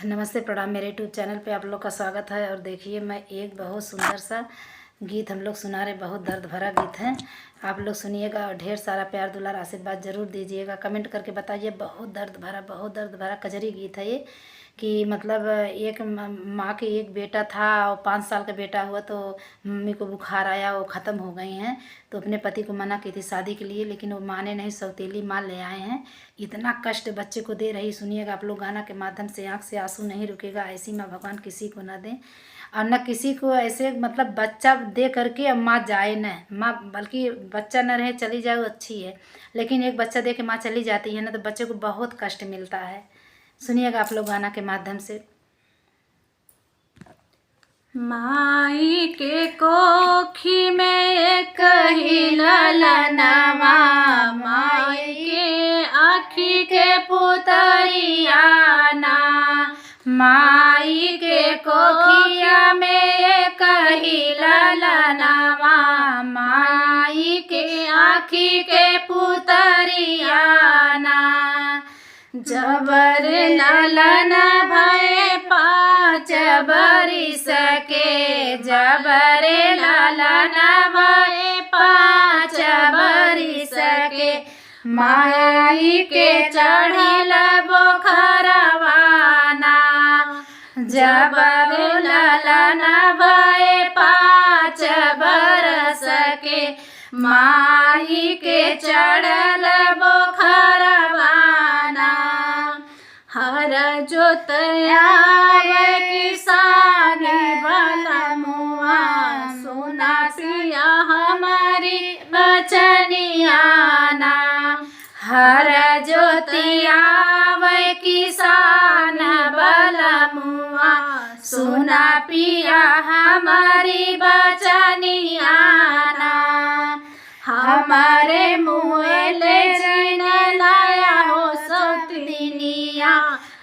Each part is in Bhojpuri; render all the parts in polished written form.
नमस्ते, प्रणाम। मेरे यूट्यूब चैनल पे आप लोग का स्वागत है। और देखिए, मैं एक बहुत सुंदर सा गीत हम लोग सुना रहे, बहुत दर्द भरा गीत है। आप लोग सुनिएगा और ढेर सारा प्यार दुलार आशीर्वाद ज़रूर दीजिएगा। कमेंट करके बताइए। बहुत दर्द भरा कजरी गीत है ये। कि मतलब एक माँ के एक बेटा था और 5 साल का बेटा हुआ तो मम्मी को बुखार आया, वो ख़त्म हो गई हैं। तो अपने पति को मना की थी शादी के लिए, लेकिन वो माने नहीं, सौतेली माँ ले आए हैं। इतना कष्ट बच्चे को दे रही। सुनिएगा आप लोग गाना के माध्यम से, आँख से आंसू नहीं रुकेगा। ऐसी माँ भगवान किसी को ना दें, और न किसी को ऐसे मतलब बच्चा दे करके अब माँ जाए न माँ, बल्कि बच्चा न रहे चली जाए वो अच्छी है, लेकिन एक बच्चा दे के माँ चली जाती है ना, तो बच्चे को बहुत कष्ट मिलता है। सुनिएगा आप लोग गाना के माध्यम से। माई के कोखी में एक ही ललनवा, माई के आँखी के पुतरियाना, माई के कोखिया में एक ही ललनवा, माई के आँखी के पुतरियाना। जबर ललन भय 5 बरिस के, जबर ललन भय 5 बरिस के, माई के चढ़ल बोखरवाना। जबर ललन भय 5 बरस के, माई के चढ़ल बोखरवाना। हर जोतया किसान बलमुआ, सुना पिया हमारी बचनियाना। हर जोतिया किसान बलमुआ, सुना पिया हमारी बचनियाना। हमारे मुँह ले जैन लाया हो सौतनिया,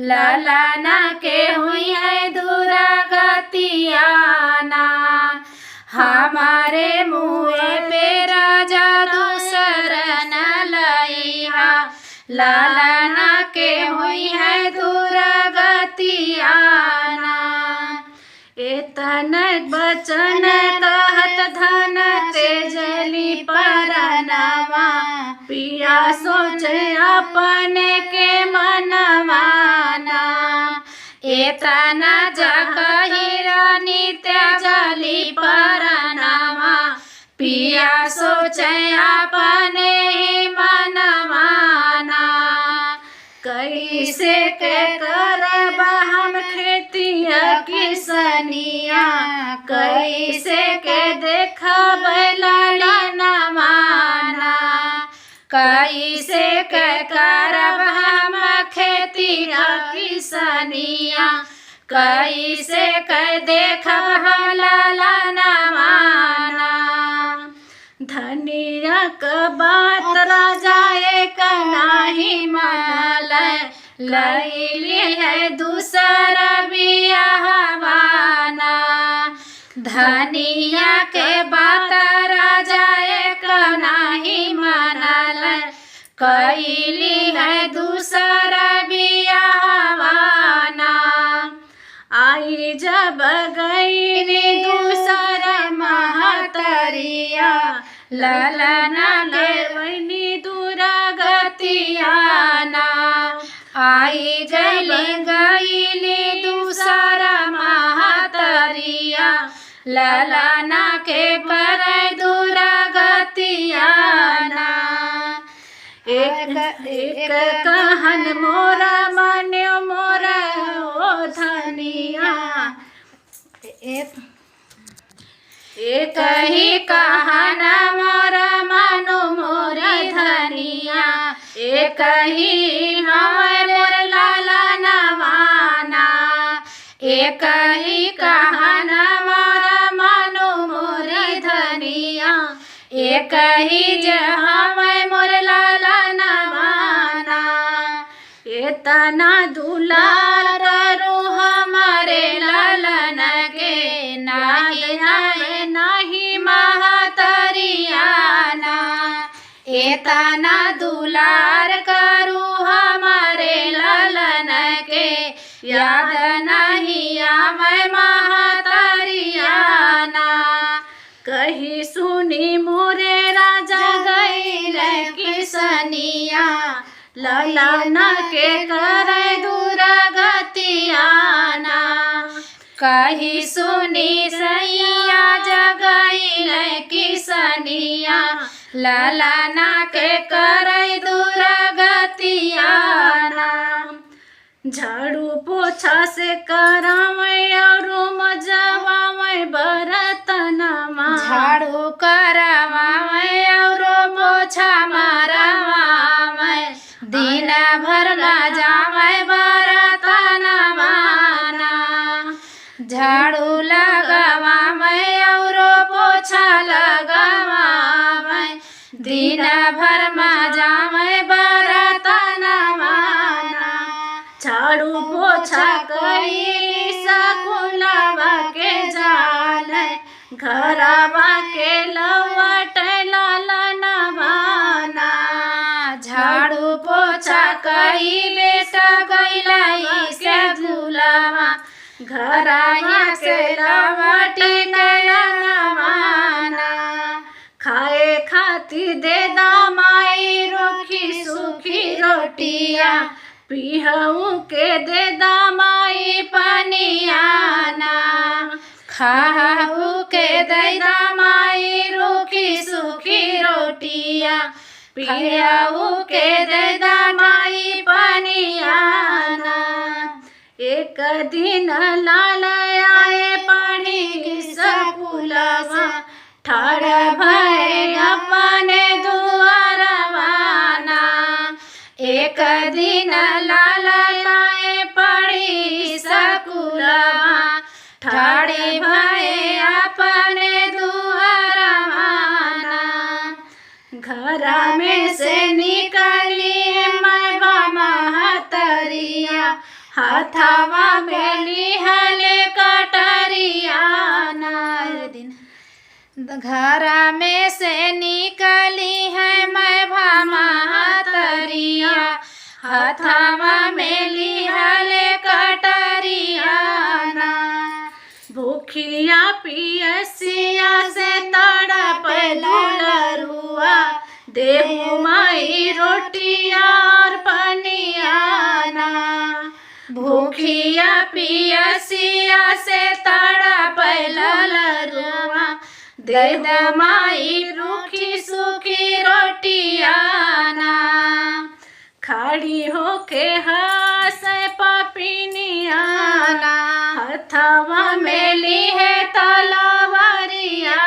ललना के हुई है दुरागतियाना। हमारे मुँह पे राजा दूसर न लइहा, ललना के हुई है दुरागतियाना। एतन बचन कहत धन तेजली परनवा, पिया सोचे अपने के मनवाना। एतना जगही रानी तेजली परनवा, पिया सोचे अपने ही मनवाना। कैसे के करब हम खेतिया किसनिया, कैसे के देखब ललनवाना। कैसे के करब हम खेतिया किसनिया, कैसे के देखब हम ललनवाना। धनिया का बात राजा एक नाही मानल, लैली है दूसरा बियाहवाना। धनिया के बात राजा एक नाही मानल, कैली है दूसरा बियाहवाना। आई जब गईली दूसरा महतरिया, ललना लेवनी दुरागतियाना। आई जब गईली दूसरा महतरिया, ललना के पर दुरागतियाना। एक कहन मोरा मान्यो मोरा ओ धनिया, एक ही कहना मोरा मानो मोरी धनिया। एक ही हमारे ललनवाना, एक ही कहना मोरा मानो मोरी धनिया। एक ही जे हमें मोर ललनवाना। इतना दुलार करो हमारे लाला केतना दुलार करूँ हमारे ललन के, याद नहीं आवे महतरियाना। कही सुनी मोरे राजा गईल किसनिया, ललन के करे दुर्गतियाना। कही सुनी सैया जगईल किसनिया, ललना के करे दुर्गतियाना। झाड़ू पोछा से करावे और मजवावे बरतनमा, झाड़ू करवावे और पोछा मारवावे, दिन भर मजावे बरतनवाना। झाड़ू लगवावे और पोछा लगवावे, दिन भर मजावे बरतनवाना। झाड़ू पोछा करी सकुलवा के जाले, घरवा के लवट ललनवाना। झाड़ू पोछा करी बेटा गईला से झूलवा, घरवा से लवट ललनवाना। खाए खाती दे दामाई रोखी सुखी रोटिया, पिहऊ के दे दामाई पनियाना। खाऊ के दे दामाई रूखी सुखी रोटिया, पिहऊ के दे दामाई पनियाना। एक दिन लाल आए पढ़ी स्कूलवा, ठाड़ भय अपने दुआरवाना। एक दिन लाल आए पढ़ी स्कूलवा, ठाड़े भय अपने दुआरवाना। घर में से निकली मैं महतरिया, हाथवा में लिहल कटरियाना। घर में से निकली है मैं महतरिया, हाथवा में लिहल कटरियाना। भूखिया पियसिया से तड़प लरुआ, देहु माई रोटिया और पनियाना। भूखिया पियसिया से तड़प लरुआ, देहु माई रूखी सुखी रोटियाना। खड़ी होके हंस पपिनियाना, हथवा में ली है तलवारियाना।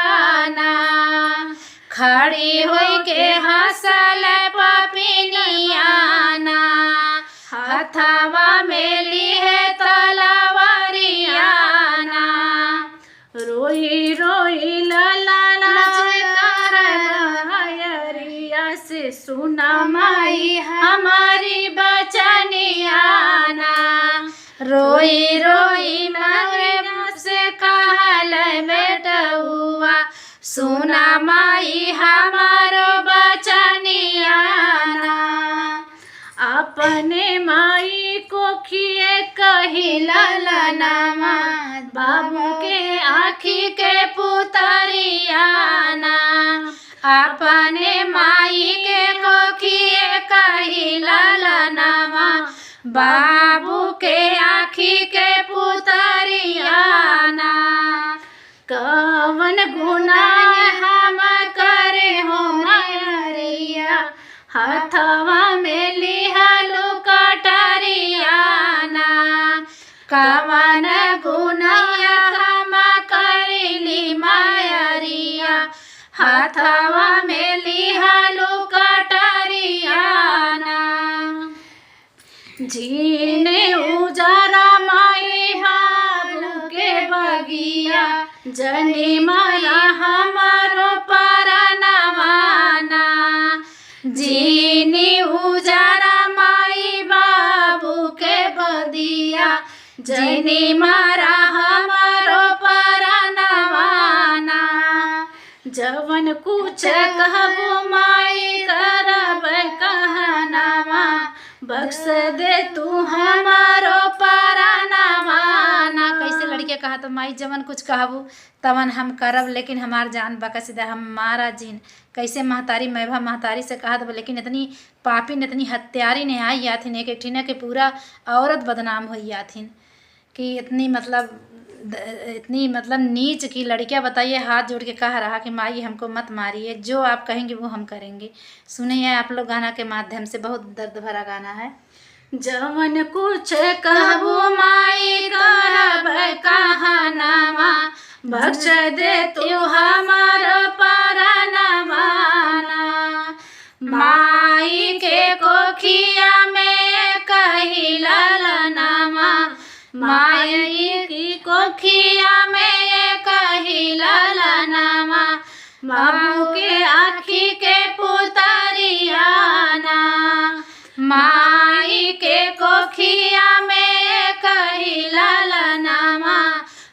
खड़ी होके हंसल पपिनियाना, हथवा में ली है तलवारियाना। रोई रोई ललना कररिया से, सुना माई हमारी बचनियाना। रोई रोई मरे से कहल बेटुआ, सुना माई हमारो बचनियाना। अपने माई को खिए कही ललनामा, बाबू के आँखी के पुतरियाना। अपने माई के कोखिए कही ललनामा, बाबू के आँखी के पुतरियाना। कवन गुनाह हम करे हो मयरिया, हथवा में लिहलु कटरियाना। कवन गुनाह हम करेली मयरिया, हथवा में लिहलु कटरियाना। जीने उजारा माई बाबू के बगिया, जनी माया हमारो परनवाना। जीनी उजारा माई बाबू के बदिया, जनी मारा हमारो परनवाना। जवन कुछ कहबो माई कर बख्श दे तू हमारो परानवा ना। कैसे लड़के कहा तो माई जवन कुछ कहबू तवन हम करब, लेकिन हमार जान बकस दे हमारा जीन। कैसे महतारी मैभा महतारी से कहा तो, लेकिन इतनी पापिन इतनी हत्यारी ने आई आथिन, एक एक ठीना के पूरा औरत बदनाम हुई आथिन कि इतनी मतलब नीच की लड़कियां। बताइए, हाथ जोड़ के कह रहा कि माई हमको मत मारिए, जो आप कहेंगे वो हम करेंगे। सुनिए आप लोग गाना के माध्यम से, बहुत दर्द भरा गाना है। जवन कुछ कहबू माई करब कहनावा, बख्श दे तू हमारो परानवा ना। माई के कोखिया में कही ललनामा, माई की कोखिया में कही ललनामा, बाबू के आँखी के पुतरिया ना। माई के कोखिया में कही ललनामा,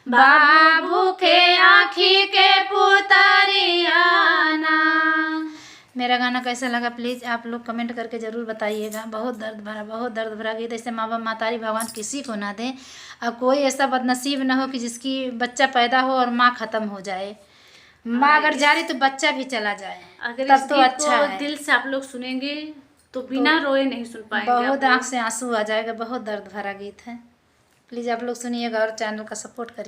बाबू के आँखी के पुतरिया ना। मेरा गाना कैसा लगा प्लीज़ आप लोग कमेंट करके ज़रूर बताइएगा। बहुत दर्द भरा गीत। ऐसे माँ बाप महतारी भगवान किसी को ना दें, और कोई ऐसा बदनसीब ना हो कि जिसकी बच्चा पैदा हो और माँ ख़त्म हो जाए। माँ अगर जा रही तो बच्चा भी चला जाए, अगर तब तो अच्छा है। दिल से आप लोग सुनेंगे तो बिना रोए नहीं सुन पाएंगे, बहुत आँख से आंसू आ जाएगा। बहुत दर्द भरा गीत है, प्लीज़ आप लोग सुनिएगा और चैनल का सपोर्ट करिए।